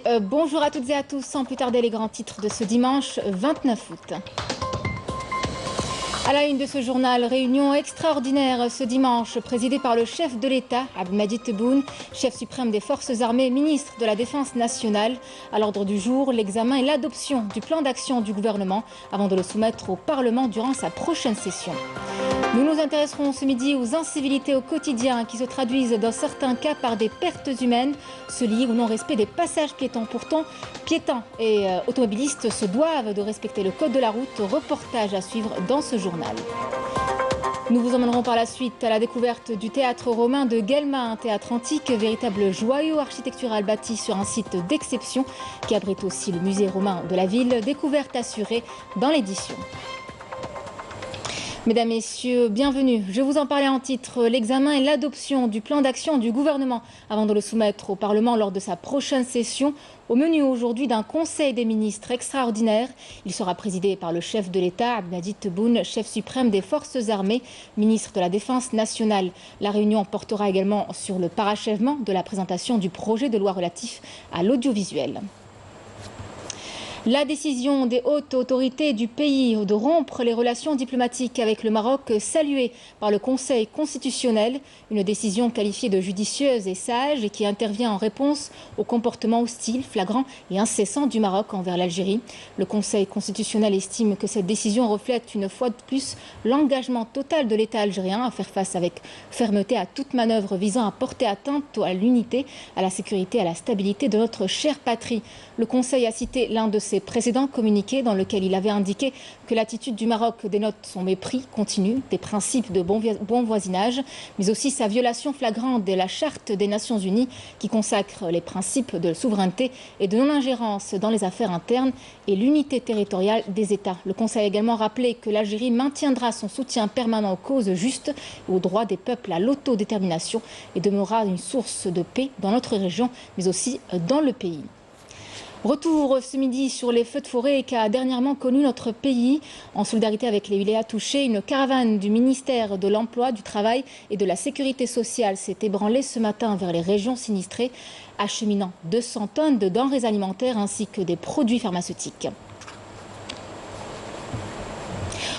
Et bonjour à toutes et à tous, sans plus tarder les grands titres de ce dimanche 29 août. À la une de ce journal, réunion extraordinaire ce dimanche, présidée par le chef de l'État, Abdelmadjid Tebboune, chef suprême des forces armées, ministre de la Défense nationale. À l'ordre du jour, l'examen et l'adoption du plan d'action du gouvernement avant de le soumettre au Parlement durant sa prochaine session. Nous nous intéresserons ce midi aux incivilités au quotidien qui se traduisent dans certains cas par des pertes humaines, se lient au non-respect des passages piétons. Pourtant, piétons et automobilistes se doivent de respecter le code de la route. Reportage à suivre dans ce journal. Nous vous emmènerons par la suite à la découverte du théâtre romain de Guelma, un théâtre antique, véritable joyau architectural bâti sur un site d'exception qui abrite aussi le musée romain de la ville, découverte assurée dans l'édition. Mesdames, Messieurs, bienvenue. Je vous en parlais en titre, l'examen et l'adoption du plan d'action du gouvernement avant de le soumettre au Parlement lors de sa prochaine session. Au menu aujourd'hui d'un conseil des ministres extraordinaire. Il sera présidé par le chef de l'État, Abdelmadjid Tebboune, chef suprême des forces armées, ministre de la Défense nationale. La réunion portera également sur le parachèvement de la présentation du projet de loi relatif à l'audiovisuel. La décision des hautes autorités du pays de rompre les relations diplomatiques avec le Maroc saluée par le Conseil constitutionnel, une décision qualifiée de judicieuse et sage et qui intervient en réponse au comportement hostile, flagrant et incessant du Maroc envers l'Algérie. Le Conseil constitutionnel estime que cette décision reflète une fois de plus l'engagement total de l'État algérien à faire face avec fermeté à toute manœuvre visant à porter atteinte à l'unité, à la sécurité, à la stabilité de notre chère patrie. Le Conseil a cité l'un de ses précédents communiqués dans lequel il avait indiqué que l'attitude du Maroc dénote son mépris continu des principes de bon voisinage, mais aussi sa violation flagrante de la Charte des Nations Unies qui consacre les principes de souveraineté et de non-ingérence dans les affaires internes et l'unité territoriale des États. Le Conseil a également rappelé que l'Algérie maintiendra son soutien permanent aux causes justes et aux droits des peuples à l'autodétermination et demeurera une source de paix dans notre région, mais aussi dans le pays. Retour ce midi sur les feux de forêt qu'a dernièrement connu notre pays. En solidarité avec les wilayas touchés, une caravane du ministère de l'Emploi, du Travail et de la Sécurité sociale s'est ébranlée ce matin vers les régions sinistrées, acheminant 200 tonnes de denrées alimentaires ainsi que des produits pharmaceutiques.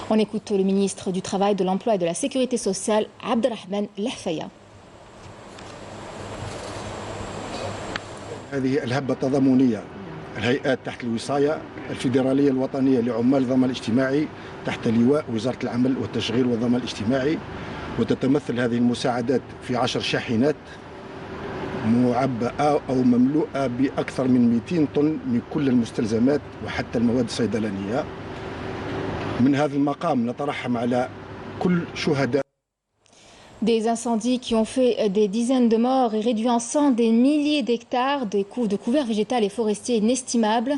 On écoute le ministre du Travail, de l'Emploi et de la Sécurité sociale, Abdelrahman Lahfaya. الهيئات تحت الوصاية الفيدرالية الوطنية لعمال الضمان الاجتماعي تحت لواء وزارة العمل والتشغيل والضمان الاجتماعي، وتتمثل هذه المساعدات في 10 شاحنات معبأة أو مملوءة بأكثر من 200 طن من كل المستلزمات وحتى المواد الصيدلانية. من هذا المقام نترحم على كل شهداء. Des incendies qui ont fait des dizaines de morts et réduit en sang des milliers d'hectares de couverts végétal et forestiers inestimables.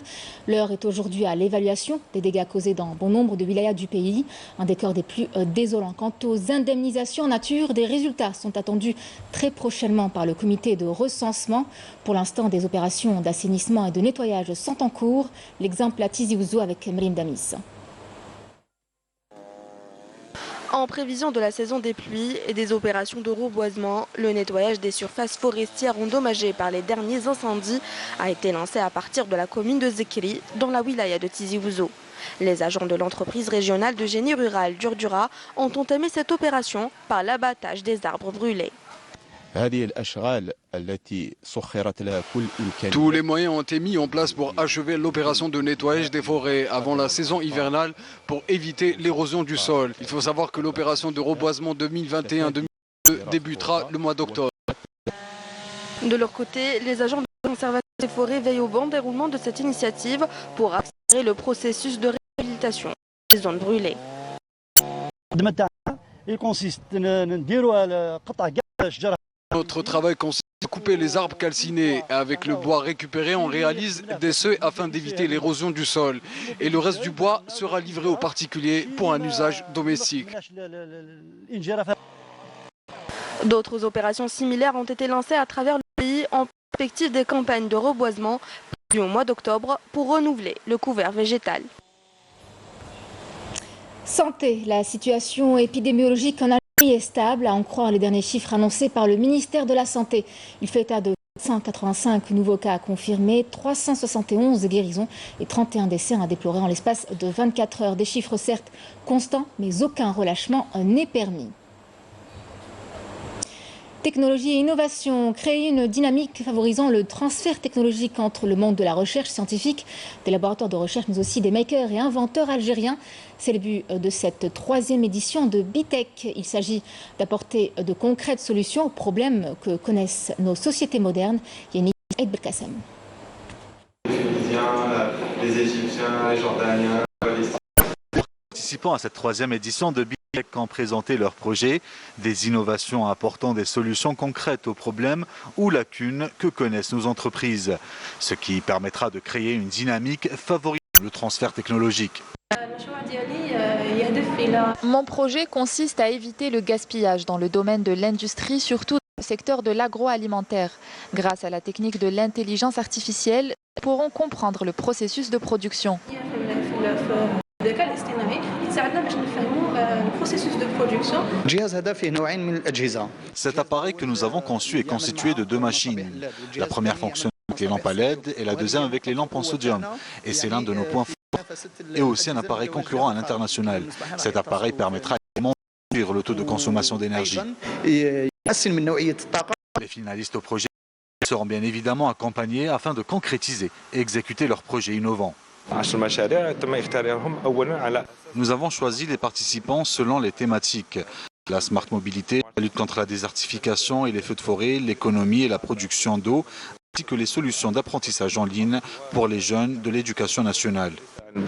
L'heure est aujourd'hui à l'évaluation des dégâts causés dans bon nombre de wilayas du pays. Un décor des plus désolants. Quant aux indemnisations en nature, des résultats sont attendus très prochainement par le comité de recensement. Pour l'instant, des opérations d'assainissement et de nettoyage sont en cours. L'exemple à Tizi Ouzou avec Mrim Damis. En prévision de la saison des pluies et des opérations de reboisement, le nettoyage des surfaces forestières endommagées par les derniers incendies a été lancé à partir de la commune de Zekri, dans la wilaya de Tizi Ouzou. Les agents de l'entreprise régionale de génie rural d'Urdura ont entamé cette opération par l'abattage des arbres brûlés. Tous les moyens ont été mis en place pour achever l'opération de nettoyage des forêts avant la saison hivernale pour éviter l'érosion du sol. Il faut savoir que l'opération de reboisement 2021-2022 débutera le mois d'octobre. De leur côté, les agents de conservation des forêts veillent au bon déroulement de cette initiative pour accélérer le processus de réhabilitation des zones brûlées. Il consiste Notre travail consiste à couper les arbres calcinés. Avec le bois récupéré, on réalise des seuils afin d'éviter l'érosion du sol. Et le reste du bois sera livré aux particuliers pour un usage domestique. D'autres opérations similaires ont été lancées à travers le pays en perspective des campagnes de reboisement prévues au mois d'octobre pour renouveler le couvert végétal. Santé, la situation épidémiologique en Algérie est stable, à en croire les derniers chiffres annoncés par le ministère de la Santé. Il fait état de 185 nouveaux cas confirmés, 371 guérisons et 31 décès à déplorer en l'espace de 24 heures. Des chiffres certes constants, mais aucun relâchement n'est permis. Technologie et innovation, créer une dynamique favorisant le transfert technologique entre le monde de la recherche scientifique, des laboratoires de recherche, mais aussi des makers et inventeurs algériens. C'est le but de cette 3e édition de BITEC. Il s'agit d'apporter de concrètes solutions aux problèmes que connaissent nos sociétés modernes. Yannick Aïd Belkacem. Les Tunisiens, les Égyptiens, les Jordaniens, les... Participant à cette 3e édition de BITEC ont présenté leurs projets, des innovations apportant des solutions concrètes aux problèmes ou lacunes que connaissent nos entreprises, ce qui permettra de créer une dynamique favorisant le transfert technologique. Mon projet consiste à éviter le gaspillage dans le domaine de l'industrie, surtout dans le secteur de l'agroalimentaire. Grâce à la technique de l'intelligence artificielle, nous pourrons comprendre le processus de production. Cet appareil que nous avons conçu est constitué de 2 machines. La première fonctionne avec les lampes à LED et la deuxième avec les lampes en sodium. Et c'est l'un de nos points forts. Et aussi un appareil concurrent à l'international. Cet appareil permettra également de réduire le taux de consommation d'énergie. Les finalistes au projet seront bien évidemment accompagnés afin de concrétiser et exécuter leurs projets innovants. Nous avons choisi les participants selon les thématiques. La smart mobilité, la lutte contre la désertification et les feux de forêt, l'économie et la production d'eau, ainsi que les solutions d'apprentissage en ligne pour les jeunes de l'éducation nationale. Au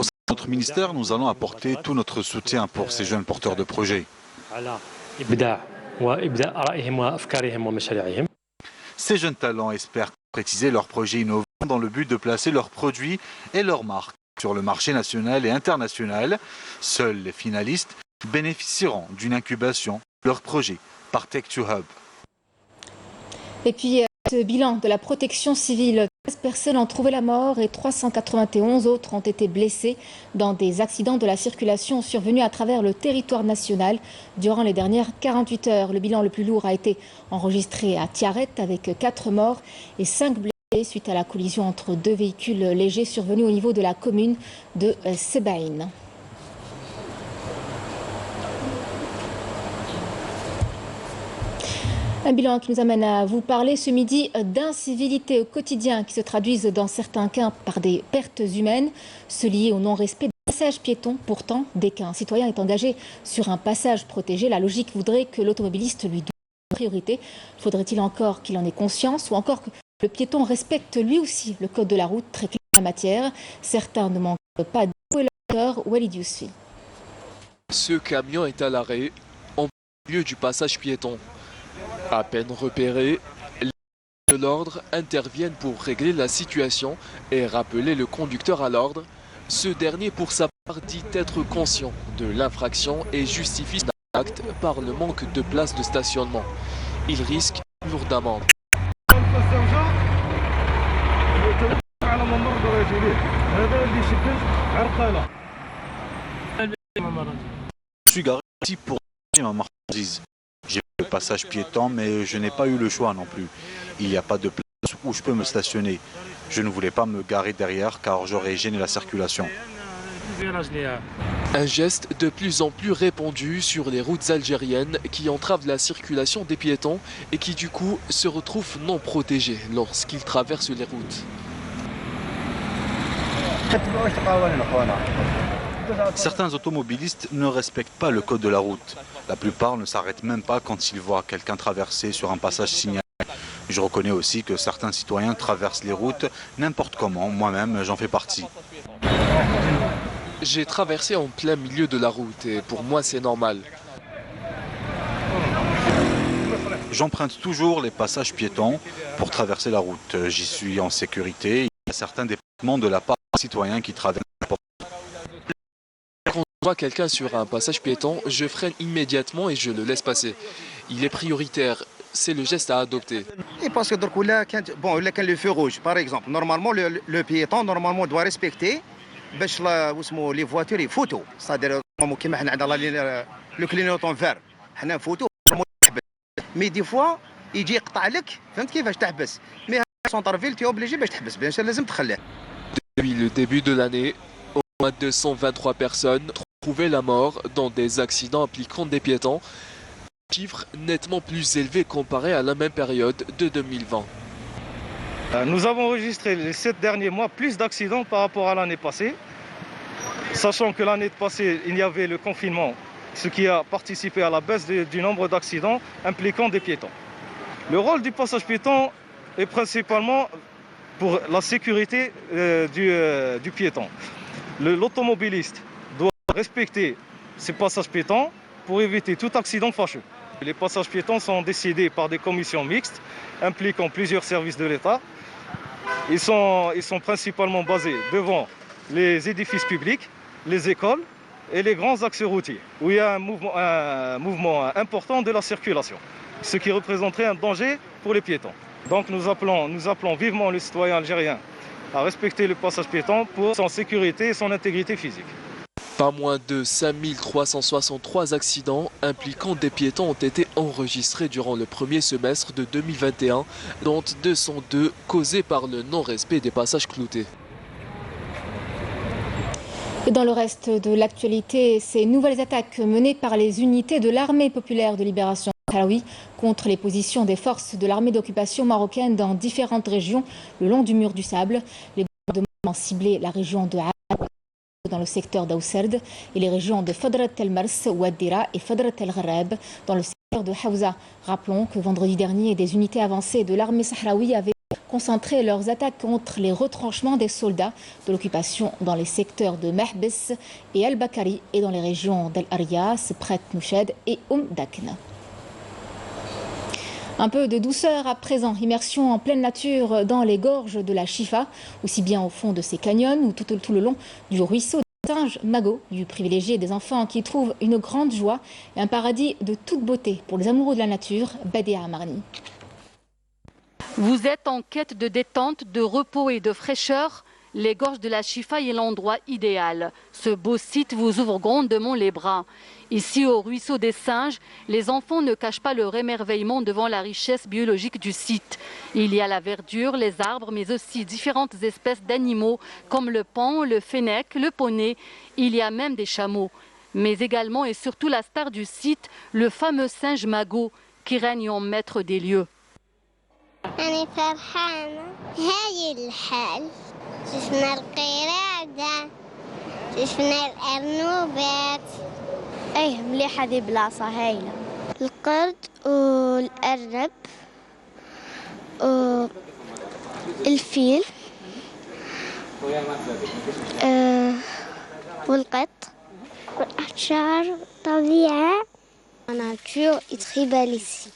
sein de notre ministère, nous allons apporter tout notre soutien pour ces jeunes porteurs de projets. Ces jeunes talents espèrent concrétiser leurs projets innovants dans le but de placer leurs produits et leurs marques sur le marché national et international. Seuls les finalistes bénéficieront d'une incubation de leurs projets par Tech2Hub. Et puis, ce bilan de la protection civile, 13 personnes ont trouvé la mort et 391 autres ont été blessées dans des accidents de la circulation survenus à travers le territoire national durant les dernières 48 heures. Le bilan le plus lourd a été enregistré à Tiaret avec 4 morts et 5 blessés suite à la collision entre 2 véhicules légers survenus au niveau de la commune de Sebaïn. Un bilan qui nous amène à vous parler ce midi d'incivilités au quotidien qui se traduisent dans certains cas par des pertes humaines, se liées au non-respect des passages piétons. Pourtant, dès qu'un citoyen est engagé sur un passage protégé, la logique voudrait que l'automobiliste lui donne priorité. Faudrait-il encore qu'il en ait conscience ou encore que le piéton respecte lui aussi le code de la route très clair en la matière? Certains ne manquent pas de jouer leur cœur. Walid Yousfi. Ce camion est à l'arrêt en milieu du passage piéton. À peine repérés, les forces de l'ordre interviennent pour régler la situation et rappeler le conducteur à l'ordre. Ce dernier, pour sa part, dit être conscient de l'infraction et justifie son acte par le manque de place de stationnement. Il risque une lourde amende. Je suis garé ici pour acheter ma marchandise. J'ai le passage piéton, mais je n'ai pas eu le choix non plus. Il n'y a pas de place où je peux me stationner. Je ne voulais pas me garer derrière car j'aurais gêné la circulation. Un geste de plus en plus répandu sur les routes algériennes qui entravent la circulation des piétons et qui du coup se retrouvent non protégés lorsqu'ils traversent les routes. Certains automobilistes ne respectent pas le code de la route. La plupart ne s'arrêtent même pas quand ils voient quelqu'un traverser sur un passage signalé. Je reconnais aussi que certains citoyens traversent les routes n'importe comment. Moi-même, j'en fais partie. J'ai traversé en plein milieu de la route et pour moi c'est normal. J'emprunte toujours les passages piétons pour traverser la route. J'y suis en sécurité. Il y a certains départements de la part des citoyens qui traversent. Quand je vois quelqu'un sur un passage piéton, je freine immédiatement et je le laisse passer. Il est prioritaire. C'est le geste à adopter. Et parce que bon, là, quand le feu rouge, par exemple, normalement le piéton normalement doit respecter باش les voitures يفوتوا. C'est-à-dire كيما حنا عندنا لو كلينوطون فار حنا نفوتو مي دي فوا يجي يقطع لك فهمت كيفاش تحبس مي سونتر فيل تي اوبليجي باش تحبس بيان سور لازم تخليه. Depuis le début de l'année, au moins 223 personnes trouvaient la mort dans des accidents impliquant des piétons, chiffre nettement plus élevé comparé à la même période de 2020. Nous avons enregistré les 7 derniers mois plus d'accidents par rapport à l'année passée, sachant que l'année passée il y avait le confinement, ce qui a participé à la baisse du nombre d'accidents impliquant des piétons. Le rôle du passage piéton est principalement pour la sécurité du piéton. L'automobiliste doit respecter ces passages piétons pour éviter tout accident fâcheux. Les passages piétons sont décidés par des commissions mixtes impliquant plusieurs services de l'État. Ils sont principalement basés devant les édifices publics, les écoles et les grands axes routiers, où il y a un mouvement important de la circulation, ce qui représenterait un danger pour les piétons. Donc nous appelons vivement les citoyens algériens à respecter le passage piéton pour son sécurité et son intégrité physique. Pas moins de 5363 accidents impliquant des piétons ont été enregistrés durant le premier semestre de 2021, dont 202 causés par le non-respect des passages cloutés. Et dans le reste de l'actualité, ces nouvelles attaques menées par les unités de l'armée populaire de libération sahraoui contre les positions des forces de l'armée d'occupation marocaine dans différentes régions le long du mur du Sable. Les bombardements ont ciblé la région de Haad dans le secteur d'Aousserd et les régions de Fadrat el-Mars, Ouaddira et Fadrat el-Gharab dans le secteur de Haouza. Rappelons que vendredi dernier, des unités avancées de l'armée sahraoui avaient concentré leurs attaques contre les retranchements des soldats de l'occupation dans les secteurs de Mahbes et Al-Bakari et dans les régions d'Al-Arias, Pret Nouched et Dakna. Un peu de douceur à présent, immersion en pleine nature dans les gorges de la Chifa, aussi bien au fond de ces canyons ou tout le long du ruisseau des singes Mago, lieu privilégié des enfants qui trouvent une grande joie et un paradis de toute beauté pour les amoureux de la nature. Badia Amarni. Vous êtes en quête de détente, de repos et de fraîcheur. Les gorges de la Chifa est l'endroit idéal. Ce beau site vous ouvre grandement les bras. Ici, au ruisseau des singes, les enfants ne cachent pas leur émerveillement devant la richesse biologique du site. Il y a la verdure, les arbres, mais aussi différentes espèces d'animaux comme le paon, le fennec, le poney. Il y a même des chameaux. Mais également et surtout la star du site, le fameux singe Mago, qui règne en maître des lieux. أنا فرحانة هاي الحال شفنا القرادة شفنا الأرنوبات أيه مليحة دي بلاصة هايلة القرد والأرنب والفيل والقط والأشجار الطبيعة الناتور est très belle ici.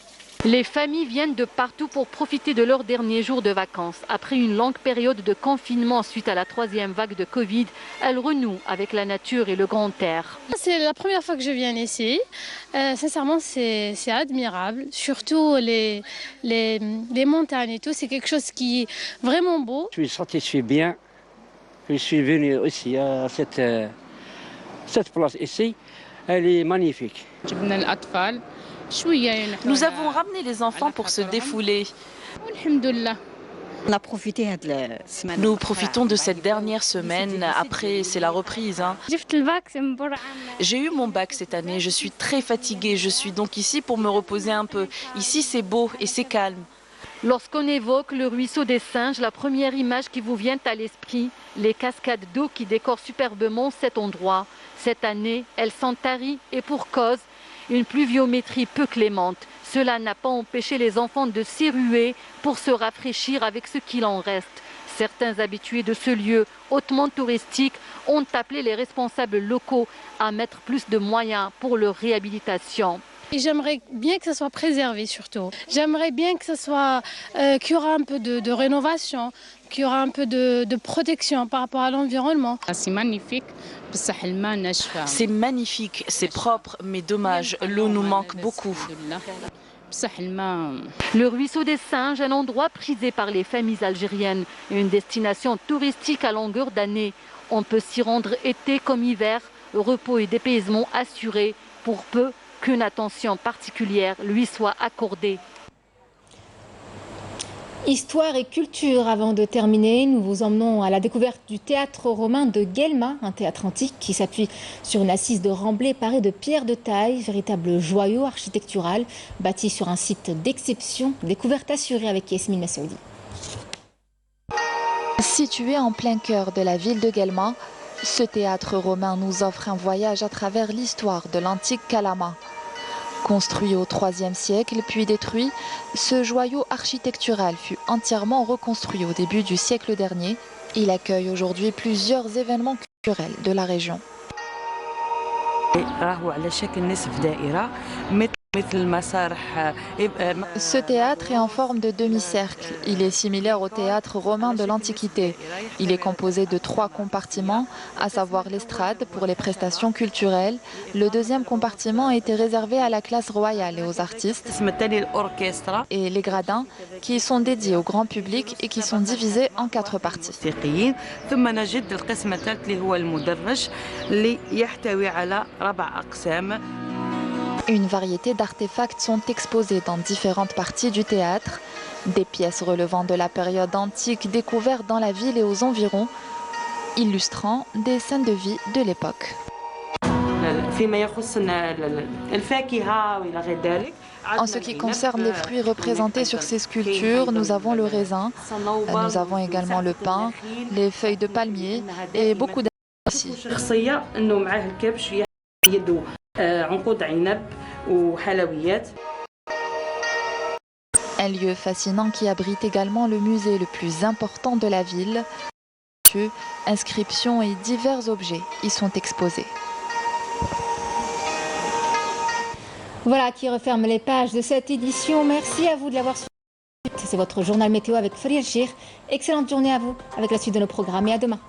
Les familles viennent de partout pour profiter de leurs derniers jours de vacances. Après une longue période de confinement suite à la 3e vague de Covid, elles renouent avec la nature et le grand air. C'est la première fois que je viens ici. Sincèrement, c'est admirable. Surtout les montagnes et tout, c'est quelque chose qui est vraiment beau. Je suis satisfait bien. Je suis venu aussi à cette place ici. Elle est magnifique. Nous avons ramené les enfants pour se défouler. Nous profitons de cette dernière semaine. Après, c'est la reprise. J'ai eu mon bac cette année. Je suis très fatiguée. Je suis donc ici pour me reposer un peu. Ici, c'est beau et c'est calme. Lorsqu'on évoque le ruisseau des singes, la première image qui vous vient à l'esprit, les cascades d'eau qui décorent superbement cet endroit. Cette année, elles sont taries et pour cause, une pluviométrie peu clémente. Cela n'a pas empêché les enfants de s'y ruer pour se rafraîchir avec ce qu'il en reste. Certains habitués de ce lieu hautement touristique ont appelé les responsables locaux à mettre plus de moyens pour leur réhabilitation. Et j'aimerais bien que ça soit préservé surtout. J'aimerais bien que ça soit qu'il y aura un peu de rénovation, qu'il y aura un peu de protection par rapport à l'environnement. C'est magnifique. C'est magnifique, c'est propre, mais dommage, l'eau nous manque beaucoup. Le ruisseau des singes, un endroit prisé par les familles algériennes, une destination touristique à longueur d'année. On peut s'y rendre été comme hiver, repos et dépaysement assurés pour peu qu'une attention particulière lui soit accordée. Histoire et culture, avant de terminer, nous vous emmenons à la découverte du théâtre romain de Guelma, un théâtre antique qui s'appuie sur une assise de remblai parée de pierres de taille, véritable joyau architectural, bâti sur un site d'exception. Découverte assurée avec Yasmine Massoudi. Situé en plein cœur de la ville de Guelma, ce théâtre romain nous offre un voyage à travers l'histoire de l'antique Calama. Construit au IIIe siècle puis détruit, ce joyau architectural fut entièrement reconstruit au début du siècle dernier. Il accueille aujourd'hui plusieurs événements culturels de la région. Ce théâtre est en forme de demi-cercle. Il est similaire au théâtre romain de l'Antiquité. Il est composé de 3 compartiments, à savoir l'estrade pour les prestations culturelles. Le deuxième compartiment était réservé à la classe royale et aux artistes. Et les gradins, qui sont dédiés au grand public et qui sont divisés en 4 parties. Une variété d'artefacts sont exposés dans différentes parties du théâtre, des pièces relevant de la période antique découvertes dans la ville et aux environs, illustrant des scènes de vie de l'époque. En ce qui concerne les fruits représentés sur ces sculptures, nous avons le raisin, nous avons également le pain, les feuilles de palmier et beaucoup d'arbres aussi. Un lieu fascinant qui abrite également le musée le plus important de la ville. Inscriptions et divers objets y sont exposés. Voilà qui referme les pages de cette édition. Merci à vous de l'avoir suivi. C'est votre journal météo avec Farid Chir. Excellente journée à vous avec la suite de nos programmes et à demain.